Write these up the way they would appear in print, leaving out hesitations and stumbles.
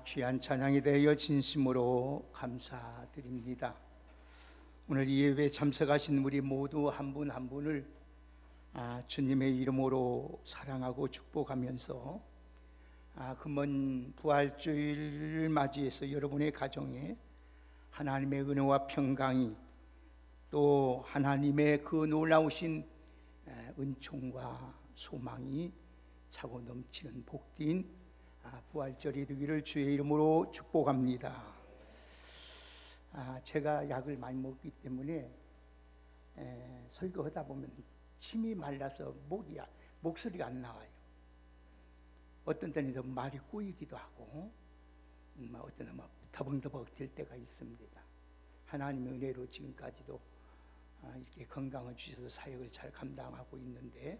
귀한 찬양에 대하여 진심으로 감사드립니다. 오늘 이 예배에 참석하신 우리 모두 한 분 한 분을 주님의 이름으로 사랑하고 축복하면서 금번 부활주일을 맞이해서 여러분의 가정에 하나님의 은혜와 평강이, 또 하나님의 그 놀라우신 은총과 소망이 차고 넘치는 복된 부활절이 되기를 주의 이름으로 축복합니다. 제가 약을 많이 먹기 때문에 설교하다 보면 침이 말라서 목소리가 안 나와요. 어떤 때는 말이 꼬이기도 하고 어떤 때는 더벅더벅 될 때가 있습니다. 하나님의 은혜로 지금까지도 이렇게 건강을 주셔서 사역을 잘 감당하고 있는데,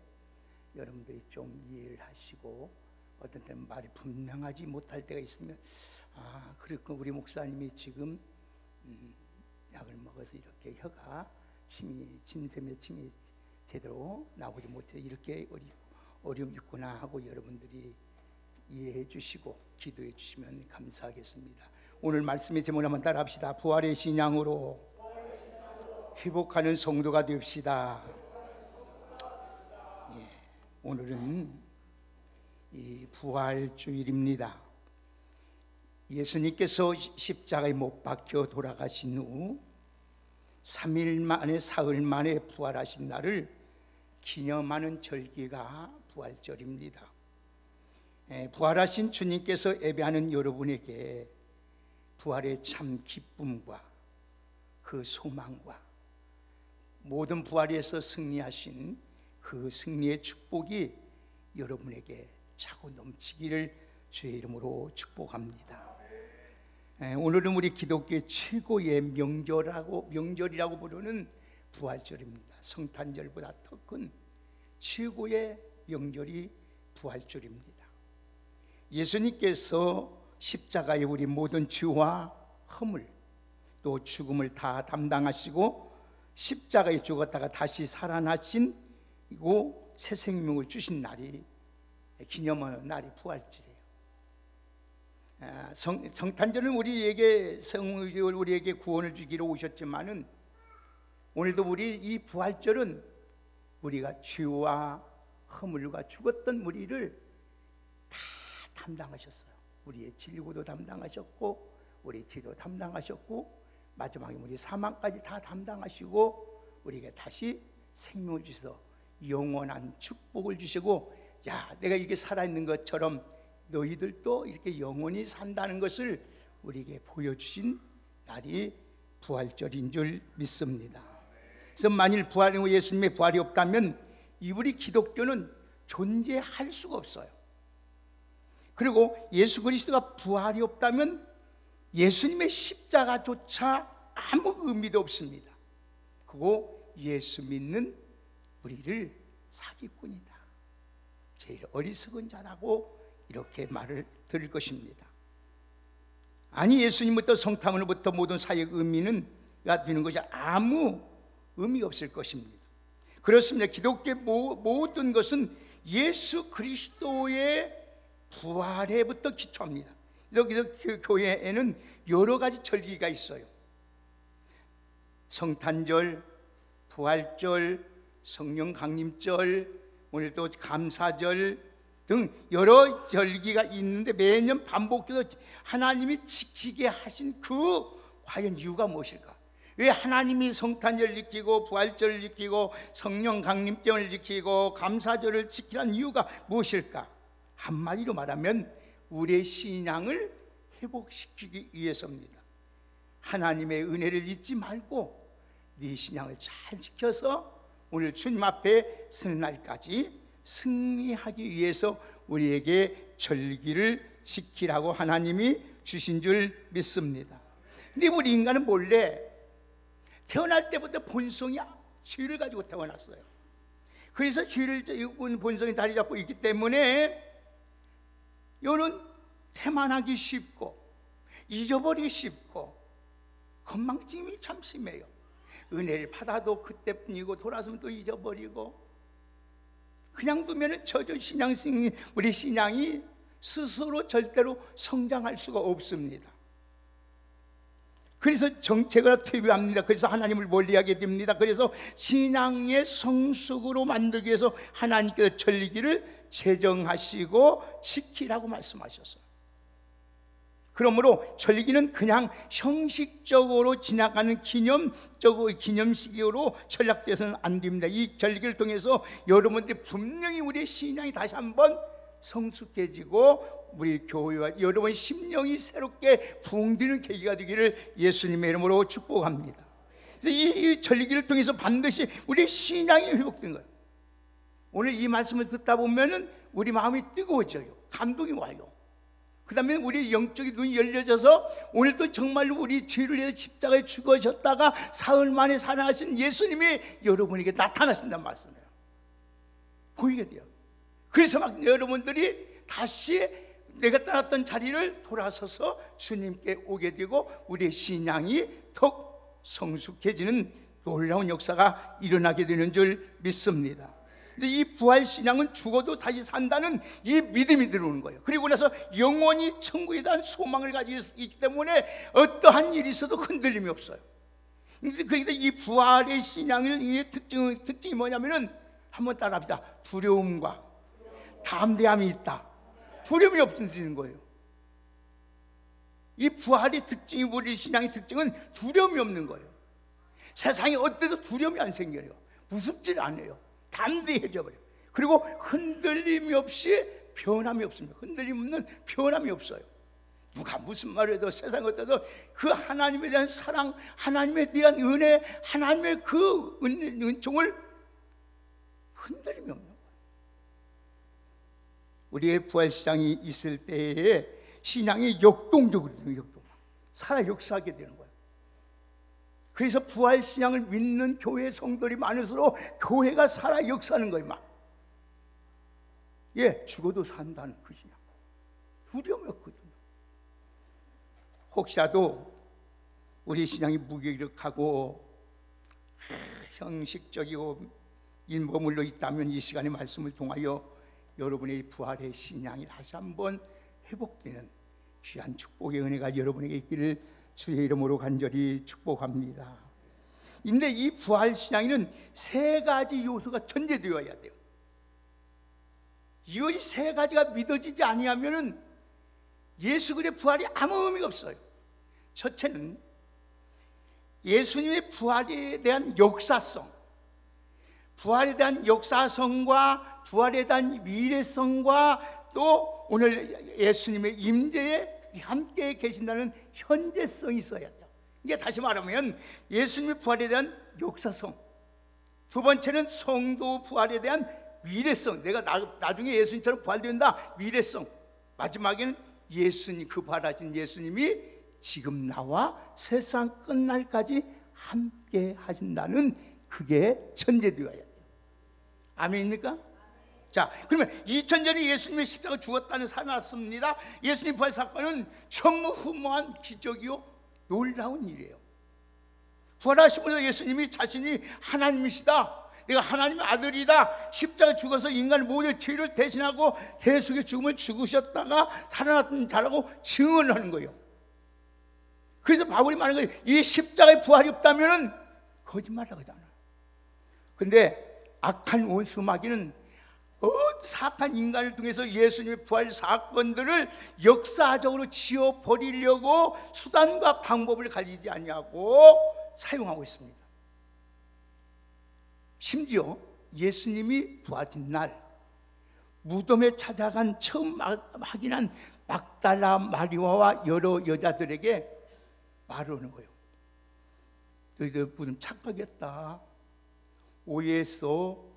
여러분들이 좀 이해를 하시고, 어떤 때는 말이 분명하지 못할 때가 있으면 그렇고 우리 목사님이 지금 약을 먹어서 이렇게 혀가 진샘의 침이 제대로 나오지 못해 이렇게 어려움이 있구나 하고 여러분들이 이해해 주시고 기도해 주시면 감사하겠습니다. 오늘 말씀의 제목을 한번 따라합시다. 부활의 신앙으로 회복하는 성도가 됩시다. 오늘은 이 부활주일입니다. 예수님께서 십자가에 못 박혀 돌아가신 후 3일 만에 사흘 만에 부활하신 날을 기념하는 절기가 부활절입니다. 부활하신 주님께서 예배하는 여러분에게 부활의 참 기쁨과 그 소망과 모든 부활에서 승리하신 그 승리의 축복이 여러분에게 차고 넘치기를 주의 이름으로 축복합니다. 오늘은 우리 기독교의 최고의 명절이라고 부르는 부활절입니다. 성탄절보다 더 큰 최고의 명절이 부활절입니다. 예수님께서 십자가에 우리 모든 죄와 허물 또 죽음을 다 담당하시고 십자가에 죽었다가 다시 살아나시고 새 생명을 주신 날이 기념하는 날이 부활절이에요. 성탄절은 우리에게 구원을 주기로 오셨지만은 오늘도 우리 이 부활절은 우리가 죄와 허물과 죽었던 우리를 다 담당하셨어요. 우리의 진리고도 담당하셨고 우리 죄도 담당하셨고 마지막에 우리 사망까지 다 담당하시고 우리에게 다시 생명을 주셔서 영원한 축복을 주시고, 내가 이게 살아있는 것처럼 너희들도 이렇게 영원히 산다는 것을 우리에게 보여주신 날이 부활절인 줄 믿습니다. 그래서 만일 예수님의 부활이 없다면 우리 기독교는 존재할 수가 없어요. 그리고 예수 그리스도가 부활이 없다면 예수님의 십자가조차 아무 의미도 없습니다. 그리고 예수 믿는 우리를 사기꾼이다, 제일 어리석은 자라고 이렇게 말을 들을 것입니다. 아니, 예수님부터 성탄으로부터 모든 사역 의미가 되는 것이 아무 의미 없을 것입니다. 그렇습니다. 기독교의 모든 것은 예수 그리스도의 부활에부터 기초합니다. 여기서 교회에는 여러 가지 절기가 있어요. 성탄절, 부활절, 성령 강림절, 오늘 또 감사절 등 여러 절기가 있는데 매년 반복해서 하나님이 지키게 하신 그 과연 이유가 무엇일까? 왜 하나님이 성탄절 지키고 부활절을 지키고 성령 강림절을 지키고 감사절을 지키라는 이유가 무엇일까? 한마디로 말하면 우리의 신앙을 회복시키기 위해서입니다. 하나님의 은혜를 잊지 말고 네 신앙을 잘 지켜서 오늘 주님 앞에 서는 날까지 승리하기 위해서 우리에게 절기를 지키라고 하나님이 주신 줄 믿습니다. 근데 우리 인간은 몰래 태어날 때부터 본성이 죄를 가지고 태어났어요. 그래서 죄를 본성이 다리 잡고 있기 때문에 요는 태만하기 쉽고 잊어버리기 쉽고 건망증이 참 심해요. 은혜를 받아도 그때뿐이고 돌아서면 또 잊어버리고 그냥 두면은 우리 신앙이 스스로 절대로 성장할 수가 없습니다. 그래서 정체가 퇴비합니다. 그래서 하나님을 멀리하게 됩니다. 그래서 신앙의 성숙으로 만들기 위해서 하나님께서 전리기를 제정하시고 지키라고 말씀하셨어요. 그러므로 전리기는 그냥 형식적으로 지나가는 기념식으로 전락돼서는 안 됩니다. 이 전리기를 통해서 여러분들이 분명히 우리의 신앙이 다시 한번 성숙해지고 우리 교회와 여러분 심령이 새롭게 부흥되는 계기가 되기를 예수님의 이름으로 축복합니다. 이 전리기를 통해서 반드시 우리의 신앙이 회복된 거예요. 오늘 이 말씀을 듣다 보면은 우리 마음이 뜨거워져요. 감동이 와요. 그 다음에 우리 영적인 눈이 열려져서 오늘도 정말로 우리 죄를 위해서 십자가에 죽으셨다가 사흘 만에 살아나신 예수님이 여러분에게 나타나신다는 말씀이에요. 보이게 돼요. 그래서 막 여러분들이 다시 내가 떠났던 자리를 돌아서서 주님께 오게 되고 우리의 신앙이 더 성숙해지는 놀라운 역사가 일어나게 되는 줄 믿습니다. 근데 이 부활신앙은 죽어도 다시 산다는 이 믿음이 들어오는 거예요. 그리고 나서 영원히 천국에 대한 소망을 가지고 있기 때문에 어떠한 일이 있어도 흔들림이 없어요. 그런데 이 부활의 신앙의 특징이 뭐냐면은 한번 따라합시다. 두려움과 담대함이 있다. 두려움이 없어지는 거예요. 이 부활의 특징이, 우리 신앙의 특징은 두려움이 없는 거예요. 세상에 어때도 두려움이 안 생겨요. 무섭지 않아요. 담대해져 버려요. 그리고 흔들림이 없이 변함이 없습니다. 흔들림 없는 변함이 없어요. 누가 무슨 말을 해도 세상 어때도 그 하나님에 대한 사랑, 하나님에 대한 은혜, 하나님의 그 은총을 흔들림이 없는 거예요. 우리의 부활신앙이 있을 때에 신앙이 역동적으로 되는 역동, 살아 역사하게 되는 거예요. 그래서 부활신앙을 믿는 교회 성도들이 많을수록 교회가 살아 역사하는 거예요. 막 죽어도 산다는 그 신앙, 두려움이 없거든요. 혹시라도 우리 신앙이 무기력하고 형식적이고 인버물로 있다면 이 시간의 말씀을 통하여 여러분의 부활의 신앙이 다시 한번 회복되는 귀한 축복의 은혜가 여러분에게 있기를 주의 이름으로 간절히 축복합니다. 근데 이 부활 신앙에는 세 가지 요소가 전제되어야 돼요. 이 세 가지가 믿어지지 아니하면은 예수 그리스도의 부활이 아무 의미가 없어요. 첫째는 예수님의 부활에 대한 역사성, 부활에 대한 역사성과 부활에 대한 미래성과 또 오늘 예수님의 임재에 함께 계신다는 현재성이 있어야 돼요. 이게 다시 말하면 예수님의 부활에 대한 역사성, 두 번째는 성도 부활에 대한 미래성, 내가 나중에 예수님처럼 부활된다, 미래성. 마지막에는 예수님, 그 부활하신 예수님이 지금 나와 세상 끝날까지 함께 하신다는 그게 전제되어야 돼요. 아멘입니까? 자, 그러면 2000년 전에 예수님의 십자가 죽었다는 살아났습니다. 예수님 부활 사건은 전무후무한 기적이요 놀라운 일이에요. 부활하시면서 예수님이 자신이 하나님이시다, 내가 하나님의 아들이다, 십자가 죽어서 인간의 모든 죄를 대신하고 대속의 죽음을 죽으셨다가 살아났던 자라고 증언을 하는 거예요. 그래서 바울이 말하는 거예요. 이 십자가의 부활이 없다면 거짓말을 하잖아요. 근데 악한 원수 마귀는 사악한 인간을 통해서 예수님의 부활 사건들을 역사적으로 지워버리려고 수단과 방법을 가지지 아니하고 사용하고 있습니다. 심지어 예수님이 부활한 날 무덤에 찾아간 처음 확인한 막달라 마리아와 여러 여자들에게 말을 하는 거예요. 너희들 무슨 착각했다, 오해했어,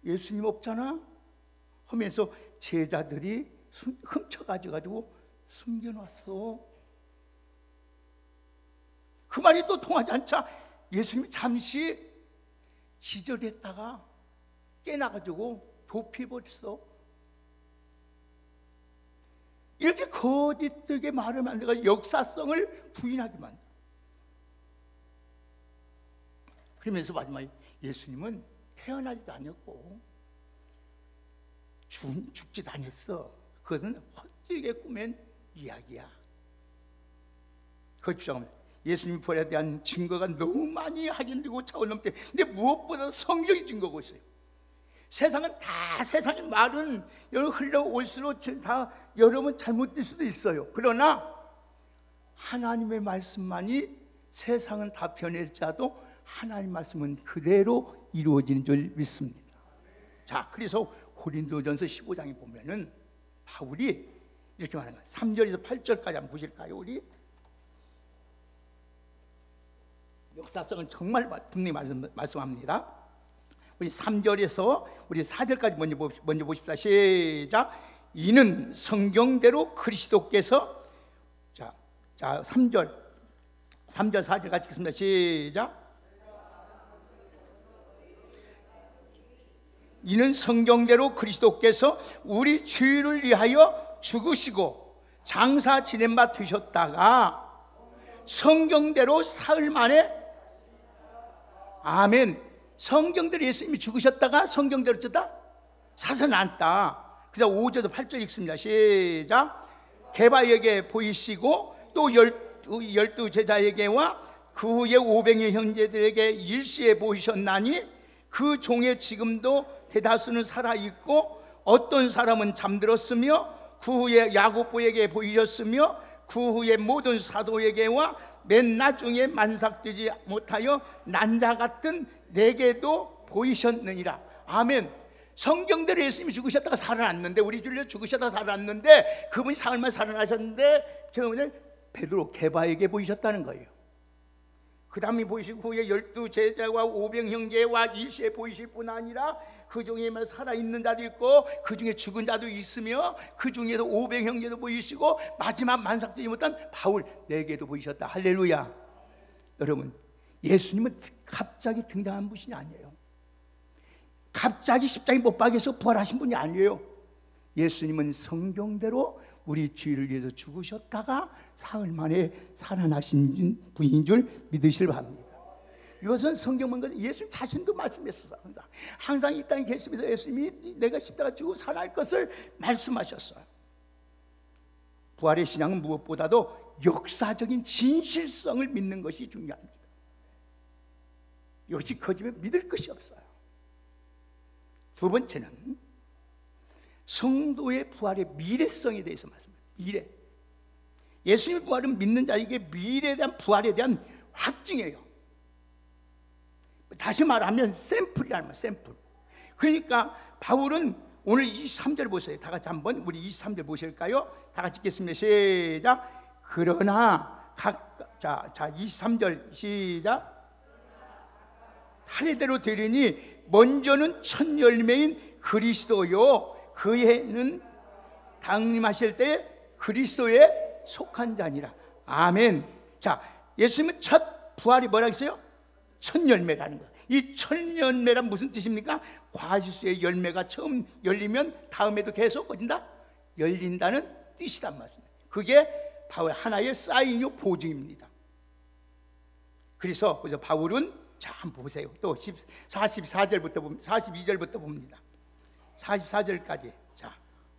예수님 없잖아 하면서 제자들이 훔쳐가지고 숨겨놨어. 그 말이 또 통하지 않자 예수님이 잠시 기절했다가 깨나가지고 도피해버렸어. 이렇게 거짓되게 말을 만들어 역사성을 부인하게 만들어. 그러면서 마지막에 예수님은 태어나지도 않았고 죽지도 않았어. 그것은 헛되게 꾸민 이야기야. 그 주장은 예수님 부활에 대한 증거가 너무 많이 확인되고 차원 넘게, 근데 무엇보다 성경이 증거하고 있어요. 세상은 다, 세상의 말은 흘러올수록 다 여러분 잘못될 수도 있어요. 그러나 하나님의 말씀만이, 세상은 다 변할지라도 하나님 말씀은 그대로 이루어지는 줄 믿습니다. 자, 그래서 고린도전서 15장에 보면은 바울이 이렇게 말하는 거예요. 3절에서 8절까지 한번 보실까요? 우리 역사성을 정말 분명히 말씀합니다. 우리 3절에서 우리 4절까지 먼저 보십시다. 시작. 이는 성경대로 그리스도께서, 자 3절 4절 같이 읽겠습니다. 시작. 이는 성경대로 그리스도께서 우리 죄를 위하여 죽으시고 장사 지낸 바 되셨다가 성경대로 사흘 만에, 아멘, 성경대로 예수님이 죽으셨다가 성경대로 어쩌다? 살아났다. 그래서 5절도 8절 읽습니다. 시작. 게바에게 보이시고 또 12 제자에게와 그 후에 500의 형제들에게 일시에 보이셨나니 그 종에 지금도 대다수는 살아있고 어떤 사람은 잠들었으며 그 후에 야고보에게 보이셨으며 그 후에 모든 사도에게와 맨 나중에 만삭되지 못하여 난자 같은 내게도 보이셨느니라. 아멘. 성경대로 예수님이 죽으셨다가 살아났는데, 우리 주를 죽으셨다가 살아났는데, 그분이 사흘만 살아나셨는데 저는 베드로 게바에게 보이셨다는 거예요. 그 다음에 보이시고 후에 12 제자와 500 형제와 일시에 보이실 뿐 아니라 그 중에 살아있는 자도 있고 그 중에 죽은 자도 있으며 그 중에도 500 형제도 보이시고 마지막 만삭되지 못한 바울 내게도 보이셨다. 할렐루야. 여러분, 예수님은 갑자기 등장한 분이 아니에요. 갑자기 십자가에 못 박혀서 부활하신 분이 아니에요. 예수님은 성경대로 우리 죄를 위해서 죽으셨다가 사흘 만에 살아나신 분인 줄 믿으시길 바랍니다. 이것은 성경만, 예수님 자신도 말씀했어요. 항상 이 땅에 계시면서 예수님이 내가 십자가 죽고 살아날 것을 말씀하셨어요. 부활의 신앙은 무엇보다도 역사적인 진실성을 믿는 것이 중요합니다. 이것이 거짓면 믿을 것이 없어요. 두 번째는 성도의 부활의 미래성에 대해서 말씀합니다. 미래. 예수님의 부활은 믿는 자에게 미래에 대한, 부활에 대한 확증이에요. 다시 말하면 샘플이라는 거예요. 샘플. 그러니까 바울은 오늘 23절 보세요. 다 같이 한번 우리 23절 보실까요? 다 같이 읽겠습니다. 시작. 그러나 자 23절 시작. 하례대로 되리니 먼저는 첫 열매인 그리스도요, 그에는 당림하실 때 그리스도에 속한 자니라. 아멘. 자, 예수님은 첫 부활이 뭐라고 했어요? 첫 열매라는 거예요. 이 첫 열매란 무슨 뜻입니까? 과실수의 열매가 처음 열리면 다음에도 계속 어딘다? 열린다는 뜻이란 말씀이에요. 그게 바울 하나의 사인요, 보증입니다. 그래서 바울은, 자, 한번 보세요. 또 44절부터 42절부터 봅니다. 44절까지. 자,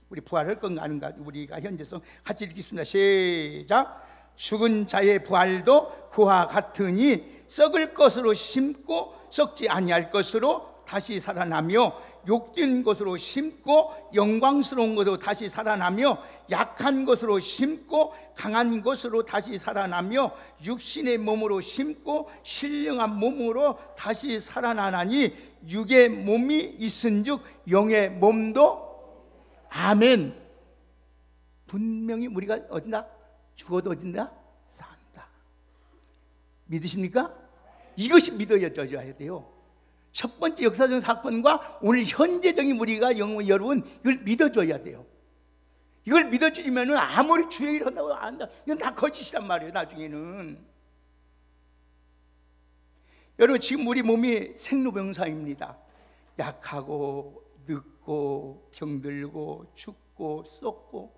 우리 부활할 건가 아닌가, 우리가 현재성 같이 읽겠습니다. 시작. 죽은 자의 부활도 그와 같으니 썩을 것으로 심고 썩지 아니할 것으로 다시 살아나며, 욕된 것으로 심고 영광스러운 것으로 다시 살아나며, 약한 것으로 심고 강한 것으로 다시 살아나며, 육신의 몸으로 심고 신령한 몸으로 다시 살아나나니, 육의 몸이 있은즉 영의 몸도, 아멘. 분명히 우리가 어딘다? 죽어도 어딘다? 산다. 믿으십니까? 이것이 믿어져야 돼요. 첫 번째 역사적 사건과 오늘 현재적인 우리가 여러분 이걸 믿어줘야 돼요. 이걸 믿어주면은 아무리 주의 일 한다고 안다, 이건 다 거짓이란 말이에요. 나중에는 여러분, 지금 우리 몸이 생로병사입니다. 약하고 늙고 병들고 죽고 썩고,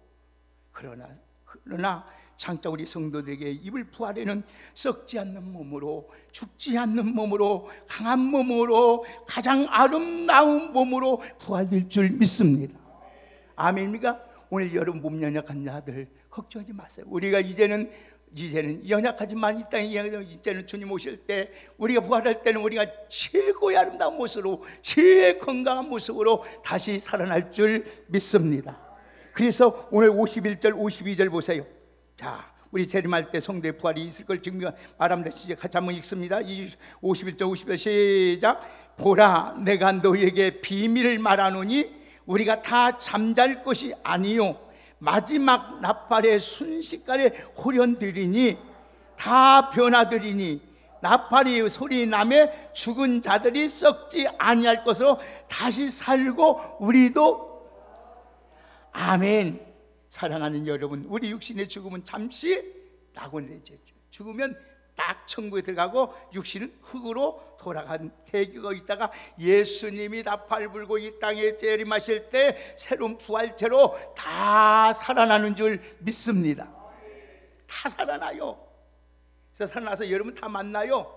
그러나 장차 우리 성도들에게 입을 부활에는 썩지 않는 몸으로, 죽지 않는 몸으로, 강한 몸으로, 가장 아름다운 몸으로 부활될 줄 믿습니다. 아멘입니까? 오늘 여러분 몸 연약한 자들 걱정하지 마세요. 우리가 이제는 연약하지만 이 땅에 이제는 주님 오실 때, 우리가 부활할 때는 우리가 최고의 아름다운 모습으로, 제일 건강한 모습으로 다시 살아날 줄 믿습니다. 그래서 오늘 51절 52절 보세요. 자, 우리 재림할 때 성도의 부활이 있을 걸 증명 말합니다. 같이 한번 읽습니다. 51절 52절 시작. 보라, 내가 너희에게 비밀을 말하노니 우리가 다 잠잘 것이 아니요 마지막 나팔의 순식간에 호련되리니 다 변화되리니 나팔이 소리 나매 죽은 자들이 썩지 아니할 것으로 다시 살고 우리도 아멘. 사랑하는 여러분, 우리 육신의 죽음은 잠시 낙원이죠. 죽으면 딱 천국에 들어가고 육신은 흙으로 돌아간 대기가 있다가 예수님이 나팔 불고 이 땅에 재림하실 때 새로운 부활체로 다 살아나는 줄 믿습니다. 다 살아나요. 그래서 살아나서 여러분 다 만나요.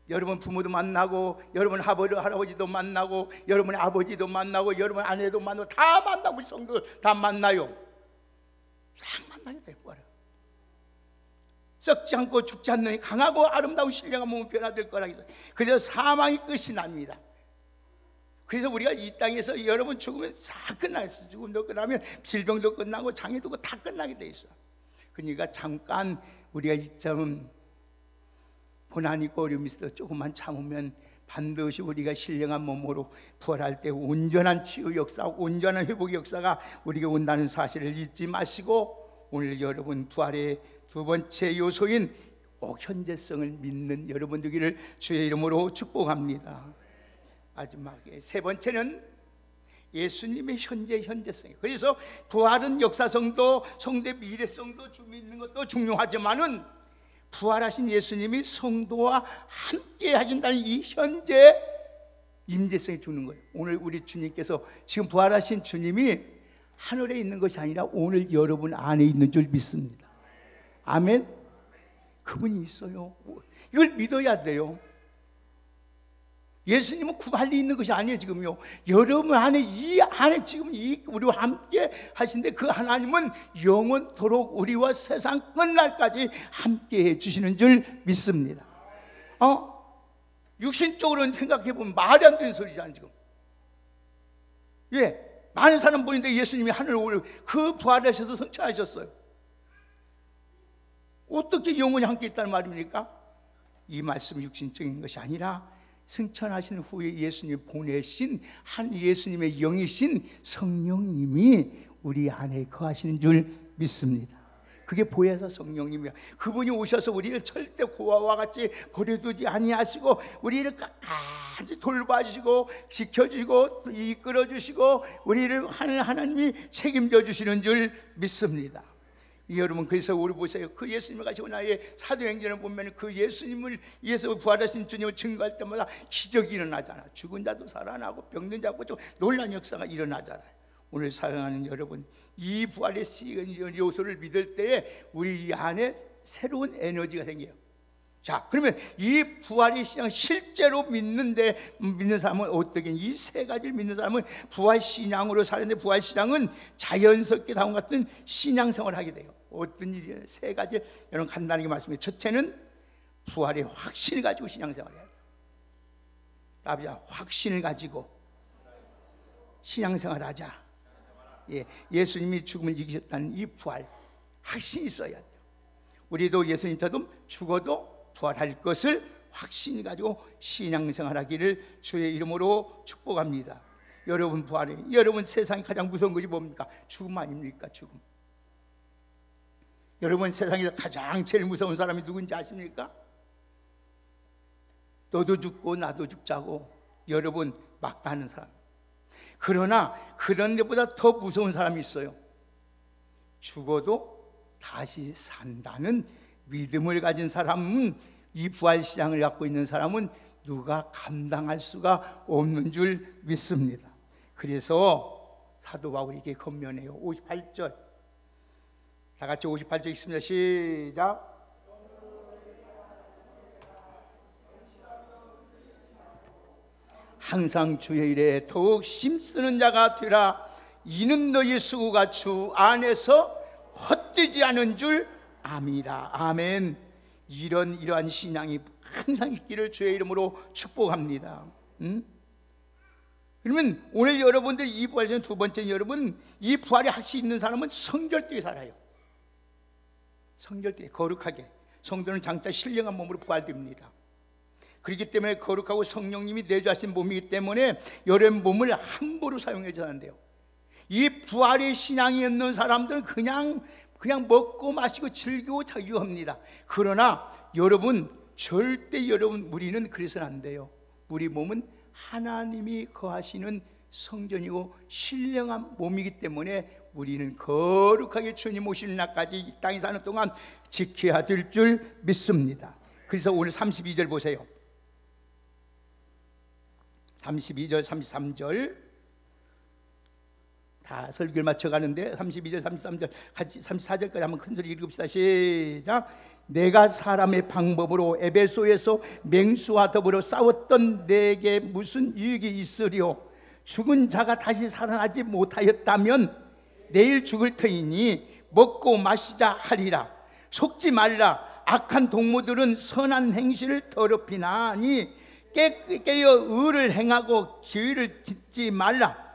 여러분 부모도 만나고, 여러분 할아버지도 만나고, 여러분의 아버지도 만나고, 여러분 아내도 만나고, 다 만나고, 우리 성도들 다 만나요. 싹 만나게 될 거예요. 썩지 않고 죽지 않는 강하고 아름다운 신령한 몸은 변화될 거라 해서, 그래서 사망이 끝이 납니다. 그래서 우리가 이 땅에서 여러분 죽으면 다 끝나있어. 죽음도 끝나면 질병도 끝나고 장애도 다 끝나게 돼 있어. 그러니까 잠깐 우리가 이점 고난 있고 어려움이 있어도 조금만 참으면 반드시 우리가 신령한 몸으로 부활할 때 온전한 치유 역사, 온전한 회복 역사가 우리에게 온다는 사실을 잊지 마시고, 오늘 여러분 부활의 두 번째 요소인 현재성을 믿는 여러분 되기를 주의 이름으로 축복합니다. 마지막에 세 번째는 예수님의 현재성이에요. 그래서 부활은 역사성도 성도의 미래성도 믿는 것도 중요하지만은 부활하신 예수님이 성도와 함께 하신다는 이 현재 임재성이 주는 거예요. 오늘 우리 주님께서 지금 부활하신 주님이 하늘에 있는 것이 아니라 오늘 여러분 안에 있는 줄 믿습니다. 아멘. 그분이 있어요. 이걸 믿어야 돼요. 예수님은 구발리 있는 것이 아니에요. 지금요, 여러분 안에 이 안에 지금 우리와 함께 하신데, 그 하나님은 영원토록 우리와 세상 끝날까지 함께 해주시는 줄 믿습니다. 육신적으로는 생각해보면 말이 안 되는 소리잖아요. 지금 많은 사람 보이는데 예수님이 하늘을 올려 그 부활하셔서 승천하셨어요. 어떻게 영원히 함께 있다는 말입니까? 이 말씀 육신적인 것이 아니라 승천하신 후에 예수님 보내신 예수님의 영이신 성령님이 우리 안에 거하시는 줄 믿습니다. 그게 보혜사 성령님이야. 그분이 오셔서 우리를 절대 고아와 같이 버려두지 아니하시고 우리를 끝까지 돌봐주시고 지켜주시고 이끌어주시고 우리를 하나님이 책임져 주시는 줄 믿습니다. 여러분, 그래서 우리 보세요. 그 예수님을 가시고 나의 사도행전을 보면 그 예수님을 위해서 부활하신 주님을 증거할 때마다 기적이 일어나잖아. 죽은 자도 살아나고 병든 자도 고치고 놀라운 역사가 일어나잖아요. 오늘 사랑하는 여러분, 이 부활의 요소를 믿을 때에 우리 안에 새로운 에너지가 생겨요. 자, 그러면 이 부활의 신앙 실제로 믿는 사람은 어떻게, 이 세 가지를 믿는 사람은 부활 신앙으로 사는데, 부활 신앙은 자연스럽게 다음과 같은 신앙 생활을 하게 돼요. 어떤 일이에요? 세 가지 여러분 간단하게 말씀해요. 첫째는 부활의 확신을 가지고 신앙 생활을 해야 돼요. 답이야, 확신을 가지고 신앙 생활을 하자. 예수님이 죽음을 이기셨다는 이 부활 확신이 있어야 돼요. 우리도 예수님처럼 죽어도 부활할 것을 확신이 가지고 신앙생활하기를 주의 이름으로 축복합니다. 여러분 부활해. 여러분 세상에 가장 무서운 것이 뭡니까? 죽음 아닙니까? 죽음. 여러분 세상에서 가장 제일 무서운 사람이 누군지 아십니까? 너도 죽고 나도 죽자고 여러분 막 가는 사람. 그러나 그런 것보다 더 무서운 사람이 있어요. 죽어도 다시 산다는 믿음을 가진 사람은, 이 부활신앙을 갖고 있는 사람은 누가 감당할 수가 없는 줄 믿습니다. 그래서 사도 바울에게 권면해요. 58절 다 같이 58절 읽습니다. 시작. 항상 주의 일에 더욱 힘쓰는 자가 되라. 이는 너희 수고가 주 안에서 헛되지 않은 줄 아미라. 아멘. 이러한 신앙이 항상 있기를 주의 이름으로 축복합니다. 그러면 오늘 여러분들 이 부활절 두 번째, 여러분 이 부활의 확신이 있는 사람은 성결되게 살아요. 성결되게 거룩하게. 성도는 장차 신령한 몸으로 부활됩니다. 그렇기 때문에 거룩하고 성령님이 내주하신 몸이기 때문에 여러분 몸을 함부로 사용해서는 안 돼요. 이 부활의 신앙이 있는 사람들은 그냥 먹고 마시고 즐기고 자유합니다. 그러나 여러분 절대 우리는 그래서는 안 돼요. 우리 몸은 하나님이 거하시는 성전이고 신령한 몸이기 때문에 우리는 거룩하게 주님 오시는 날까지 이 땅에 사는 동안 지켜야 될 줄 믿습니다. 그래서 오늘 32절 보세요. 32절 33절 다 설교를 마쳐가는데 32절 33절 같이 34절까지 한번 큰소리 읽읍시다. 시작. 내가 사람의 방법으로 에베소에서 맹수와 더불어 싸웠던 내게 무슨 유익이 있으리요? 죽은 자가 다시 살아나지 못하였다면 내일 죽을 터이니 먹고 마시자 하리라. 속지 말라. 악한 동무들은 선한 행실을 더럽히나니 깨어 의를 행하고 죄를 짓지 말라.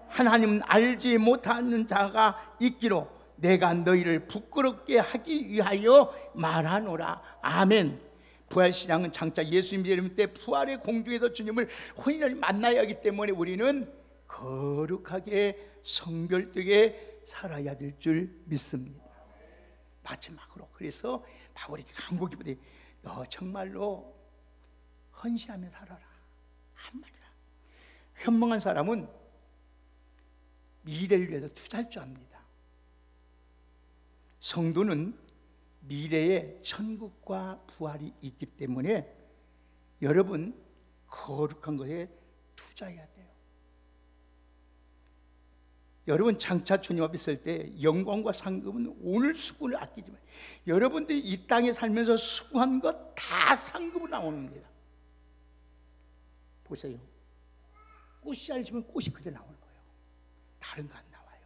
하나님은 알지 못하는 자가 있기로 내가 너희를 부끄럽게 하기 위하여 말하노라. 아멘. 부활신앙은 장차 예수님 이름 때 부활의 공중에서 주님을 혼인을 만나야 하기 때문에 우리는 거룩하게 성결되게 살아야 될 줄 믿습니다. 마지막으로 그래서 바울이 간곡히 너 정말로 헌신하며 살아라 한말이라. 현명한 사람은 미래를 위해서 투자할 줄 압니다. 성도는 미래에 천국과 부활이 있기 때문에 여러분 거룩한 것에 투자해야 돼요. 여러분 장차 주님 앞에 있을 때 영광과 상급은 오늘 수고를 아끼지 마요. 여러분들이 이 땅에 살면서 수고한 것 다 상급으로 나옵니다. 보세요. 꽃씨알 심으면 꽃이 그대로 나오는 거예요. 다른 거 안 나와요.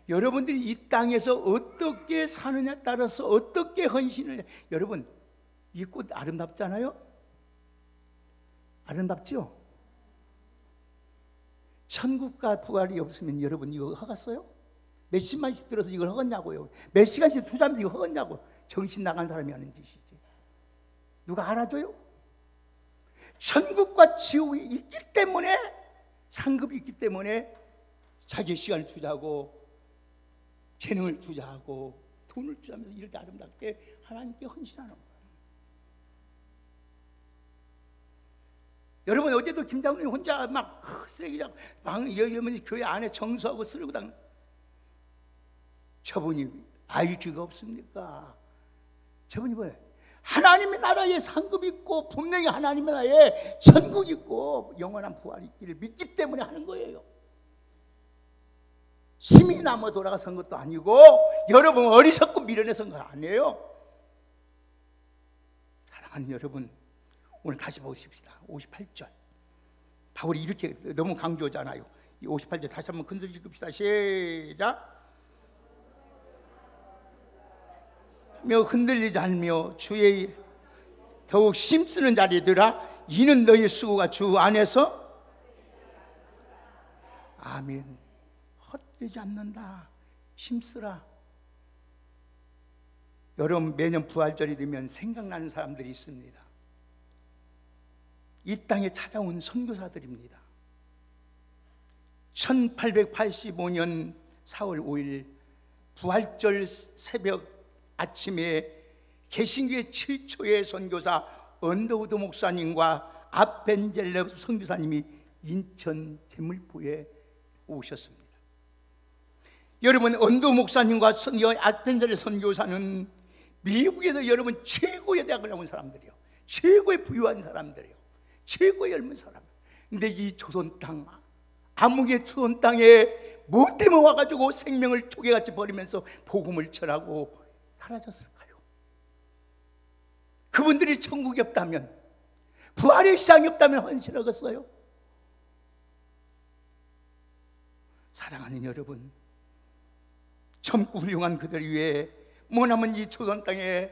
여러분들이 이 땅에서 어떻게 사느냐에 따라서 어떻게 헌신을, 여러분 이 꽃 아름답잖아요. 아름답죠? 천국과 부활이 없으면 여러분 이거 허갔어요? 몇십만씩 들어서 이걸 허갔냐고요. 몇 시간씩 투자하면서 이거 허갔냐고. 정신 나간 사람이 하는 짓이지. 누가 알아줘요? 천국과 지옥이 있기 때문에, 상급이 있기 때문에 자기 시간을 투자하고 재능을 투자하고 돈을 투자하면서 이렇게 아름답게 하나님께 헌신하는 거예요. 여러분 어제도 김장훈이 혼자 막 쓰레기장 여기 교회 안에 청소하고 쓰레기 당. 저분이 IQ가 없습니까? 저분이 뭐예요? 하나님의 나라에 상급이 있고 분명히 하나님의 나라에 천국이 있고 영원한 부활이 있기를 믿기 때문에 하는 거예요. 힘이 남아 돌아가선 것도 아니고 여러분 어리석고 미련해선 거 아니에요. 사랑하는 여러분, 오늘 다시 보십시다. 58절. 바울이 이렇게 너무 강조하잖아요. 이 58절 다시 한번 큰소리 읽읍시다. 시작. 며 흔들리지 않으며 주의 더욱 힘쓰는 자리들아, 이는 너희 수고가 주 안에서 아멘. 헛되지 않는다. 힘쓰라. 여러분 매년 부활절이 되면 생각나는 사람들이 있습니다. 이 땅에 찾아온 선교사들입니다. 1885년 4월 5일 부활절 새벽 아침에 개신교의 최초의 선교사 언더우드 목사님과 아벤젤레 선교사님이 인천 제물포에 오셨습니다. 여러분 언더우드 목사님과 아벤젤레 선교사는 미국에서 여러분 최고의 대학을 나온 사람들이에요. 최고의 부유한 사람들이에요. 최고의 젊은 사람. 근데 이 조선 땅, 암흑의 조선 땅에 뭐 때문에 와가지고 생명을 조개같이 버리면서 복음을 전하고 사라졌을까요? 그분들이 천국이 없다면, 부활의 시장이 없다면 헌신하겠어요? 사랑하는 여러분, 젊고 훌륭한 그들 위해 머나먼 이 조선 땅에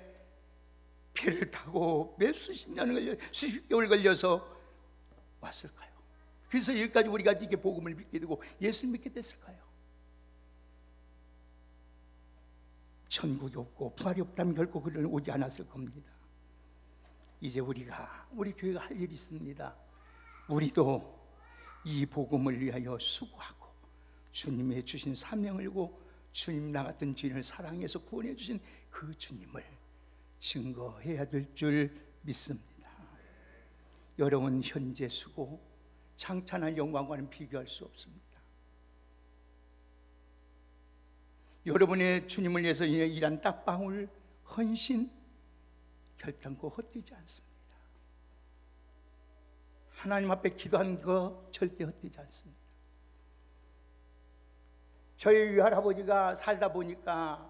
배를 타고 몇 수십 년을 수십 개월 걸려서 왔을까요? 그래서 여기까지 우리가 이게 복음을 믿게 되고 예수를 믿게 됐을까요? 천국이 없고 부활이 없다면 결코 그들은 오지 않았을 겁니다. 이제 우리 교회가 할 일이 있습니다. 우리도 이 복음을 위하여 수고하고 주님의 주신 사명을 고 주님 나 같은 죄인을 사랑해서 구원해 주신 그 주님을 증거해야 될 줄 믿습니다. 여러분 현재 수고 창찬한 영광과는 비교할 수 없습니다. 여러분의 주님을 위해서 일한 딱방울 헌신 결단코 헛되지 않습니다. 하나님 앞에 기도한 거 절대 헛되지 않습니다. 저희 외할아버지가 살다 보니까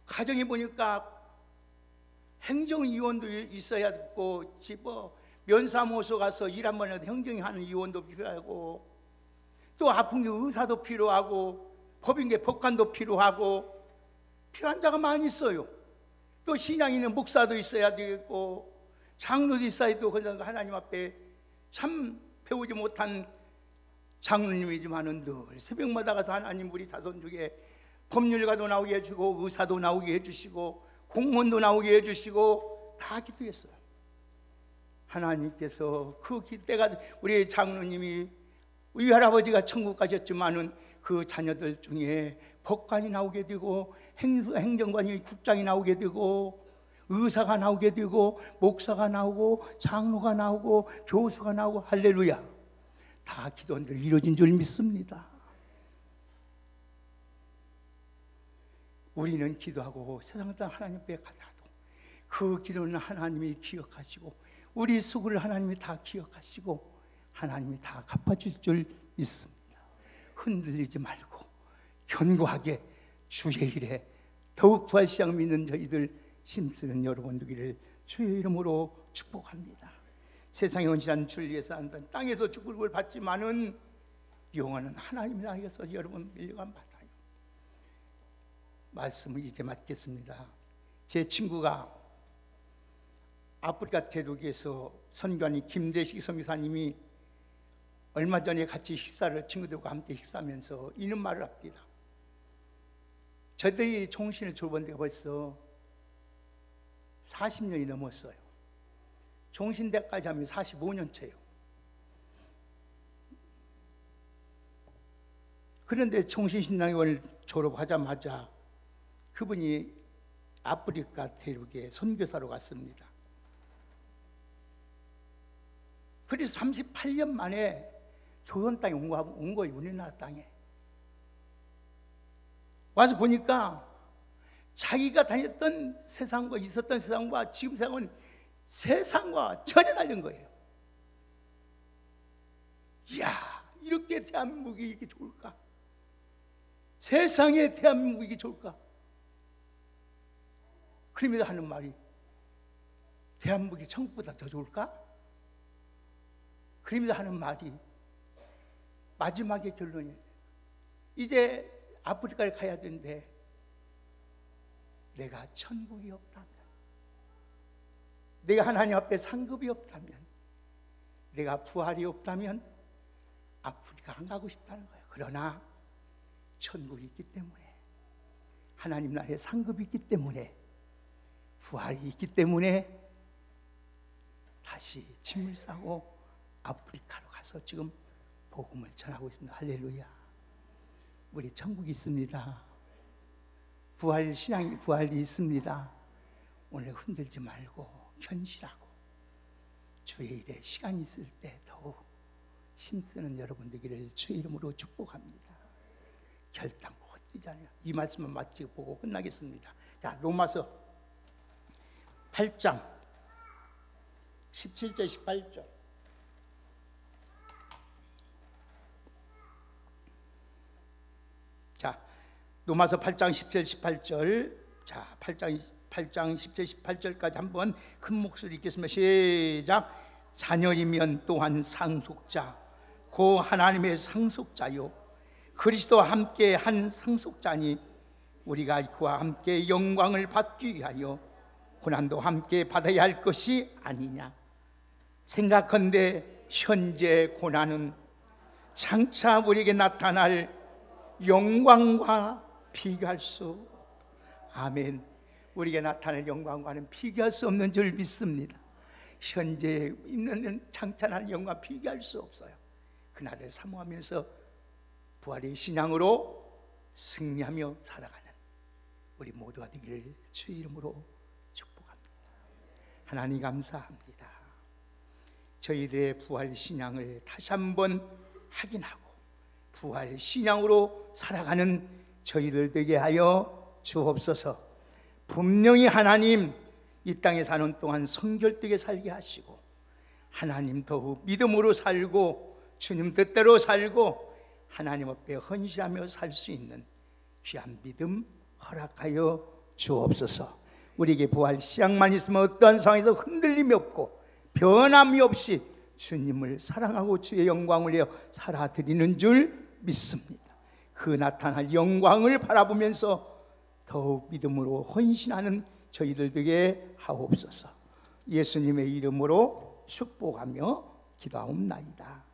가정에 보니까 행정위원도 있어야 되고 면사무소 가서 일 한 번 해도 행정하는 위원도 필요하고 또 아픈 게 의사도 필요하고 법인계 법관도 필요하고 필요한 자가 많이 있어요. 또 신앙 있는 목사도 있어야 되겠고 장로도 있어야 되고 하나님 앞에 참 배우지 못한 장로님이지만은 늘 새벽마다 가서 하나님 우리 자손 중에 법률가도 나오게 해주고 의사도 나오게 해주시고 공무원도 나오게 해주시고 다 기도했어요. 하나님께서 그 때가 우리 장로님이 우리 할아버지가 천국 가셨지만은 그 자녀들 중에 법관이 나오게 되고 행정관이 국장이 나오게 되고 의사가 나오게 되고 목사가 나오고 장로가 나오고 교수가 나오고 할렐루야 다 기도원들이 이루어진 줄 믿습니다. 우리는 기도하고 세상 하나님 앞에 가더라도 그 기도는 하나님이 기억하시고 우리 수고를 하나님이 다 기억하시고 하나님이 다 갚아줄 줄 믿습니다. 흔들리지 말고 견고하게 주의 일에 더욱 부활 시장 믿는 저희들 힘쓰는 여러분 되기를 주의 이름으로 축복합니다. 세상에 온실한 줄 위해서 한다는 땅에서 축복을 받지만은 영원은 하나님이 나에게서 여러분 밀려감 받아요. 말씀을 이제 마치겠습니다. 제 친구가 아프리카 대륙에서 선교하는 김대식 선교사님이 얼마 전에 같이 친구들과 함께 식사하면서 이런 말을 합니다. 저들이 총신을 졸업한 데가 벌써 40년이 넘었어요. 종신대까지 하면 45년째예요. 그런데 종신신앙원을 졸업하자마자 그분이 아프리카 대륙에 선교사로 갔습니다. 그래서 38년 만에 조선 땅에 온 거예요. 우리나라 땅에 와서 보니까 자기가 다녔던 세상과 있었던 세상과 지금 세상은 세상과 전혀 다른 거예요. 이야, 이렇게 대한민국이 이렇게 좋을까? 세상에 대한민국이 이렇게 좋을까? 그러면서 하는 말이 대한민국이 천국보다 더 좋을까? 그러면서 하는 말이 마지막의 결론이에요. 이제 아프리카를 가야 되는데 내가 천국이 없다면, 내가 하나님 앞에 상급이 없다면, 내가 부활이 없다면 아프리카 안 가고 싶다는 거예요. 그러나 천국이 있기 때문에, 하나님 나라에 상급이 있기 때문에, 부활이 있기 때문에 다시 짐을 싸고 아프리카로 가서 지금 복음을 전하고 있습니다. 할렐루야. 우리 천국이 있습니다. 신앙이 부활이 있습니다. 오늘 흔들지 말고 견실하고 주의 일에 시간이 있을 때 더욱 힘쓰는 여러분 되기를 주의 이름으로 축복합니다. 결단코 헛되지 않아요. 이 말씀만 마치고 보고 끝나겠습니다. 자, 로마서 8장 17절 18절. 자, 로마서 8장 17, 18절. 자, 8장 17, 18절까지 한번 큰 목소리 읽겠습니다. 시작. 자녀이면 또한 상속자, 고 하나님의 상속자요 그리스도와 함께 한 상속자니 우리가 그와 함께 영광을 받기 위하여 고난도 함께 받아야 할 것이 아니냐. 생각컨대 현재 고난은 장차 우리에게 나타날 영광과 비교할 수 아멘. 우리에게 나타날 영광과는 비교할 수 없는 줄 믿습니다. 현재 있는 장차 날 영광과 비교할 수 없어요. 그날을 사모하면서 부활의 신앙으로 승리하며 살아가는 우리 모두가 되기를 주의 이름으로 축복합니다. 하나님 감사합니다. 저희들의 부활 신앙을 다시 한번 확인하고 부활 신앙으로 살아가는 저희들 되게 하여 주옵소서. 분명히 하나님 이 땅에 사는 동안 성결되게 살게 하시고 하나님 더욱 믿음으로 살고 주님 뜻대로 살고 하나님 앞에 헌신하며 살 수 있는 귀한 믿음 허락하여 주옵소서. 우리에게 부활 신앙만 있으면 어떠한 상황에서 흔들림이 없고 변함이 없이 주님을 사랑하고 주의 영광을 위하여 살아드리는 줄 믿습니다. 그 나타날 영광을 바라보면서 더욱 믿음으로 헌신하는 저희들 되게 하옵소서. 예수님의 이름으로 축복하며 기도하옵나이다.